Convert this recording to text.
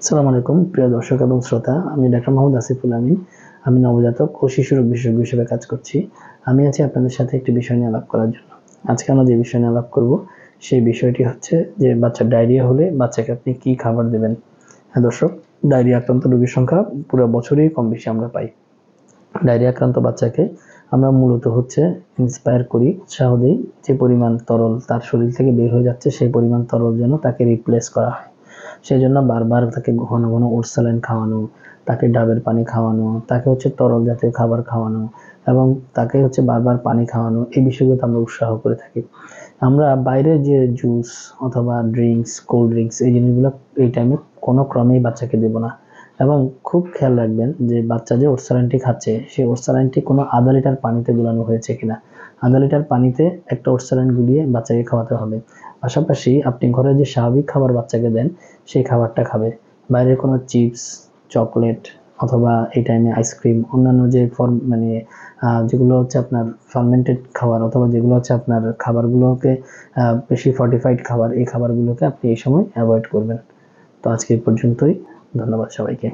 আসসালামু আলাইকুম প্রিয় দর্শক এবং শ্রোতা। আমি ডাক্তার মোহাম্মদ আসিফুল আমিন। আমি নবজাতক ও শিশু রোগ বিশেষজ্ঞ হিসেবে কাজ করছি। আমি আছি আপনাদের সাথে একটি বিষয় নিয়ে আলাপ করার জন্য। আজকে আমরা যে বিষয় নিয়ে আলাপ করব সেই বিষয়টি হচ্ছে যে বাচ্চার ডায়রিয়া হলে বাচ্চাকে আপনি কি খাবার দেবেন। হ্যাঁ দর্শক, ডায়রিয়া আক্রান্ত রোগীর সংখ্যা পুরো বছরই কম বেশি আমরা পাই। ডায়রিয়া আক্রান্ত বাচ্চাকে আমরা মূলত হচ্ছে ইন্সপায়ার করি, উৎসাহ দিই যে পরিমাণ তরল তার শরীর থেকে বের হয়ে যাচ্ছে সেই পরিমাণ তরল যেন তাকে রিপ্লেস করা হয়। সেই জন্য বারবার তাকে ঘন ঘন ওট স্যালাইন খাওয়ানো, তাকে ডাবের পানি খাওয়ানো, তাকে হচ্ছে তরল জাতীয় খাবার খাওয়ানো এবং তাকে হচ্ছে বারবার পানি খাওয়ানো, এই বিষয়গুলোতে আমরা উৎসাহ করে থাকি। আমরা বাইরে যে জুস অথবা ড্রিঙ্কস, কোল্ড ড্রিঙ্কস এই জিনিসগুলো এই টাইমে কোনো ক্রমেই বাচ্চাকে দেব না। এবং খুব খেয়াল রাখবেন যে বাচ্চা যে ওট স্যালাইনটি খাচ্ছে সেই ওট স্যালাইনটি কোনো আধা লিটার পানিতে গুলানো হয়েছে কিনা। আধা লিটার পানিতে একটা ওট স্যালাইন গুলিয়ে বাচ্চাকে খাওয়াতে হবে। পাশাপাশি আপনি ঘরে যে স্বাভাবিক খাবার বাচ্চাকে দেন সেই খাবারটা খাবে। বাইরের কোনো চিপস, চকলেট অথবা এই টাইমে আইসক্রিম, অন্যান্য যে যেগুলো হচ্ছে আপনার ফার্মেন্টেড খাবার অথবা যেগুলো হচ্ছে আপনার খাবারগুলোকে বেশি ফর্টিফাইড খাবার, এই খাবারগুলোকে আপনি এই সময় অ্যাভয়েড করবেন। তো আজকে এই পর্যন্তই। ধন্যবাদ সবাইকে।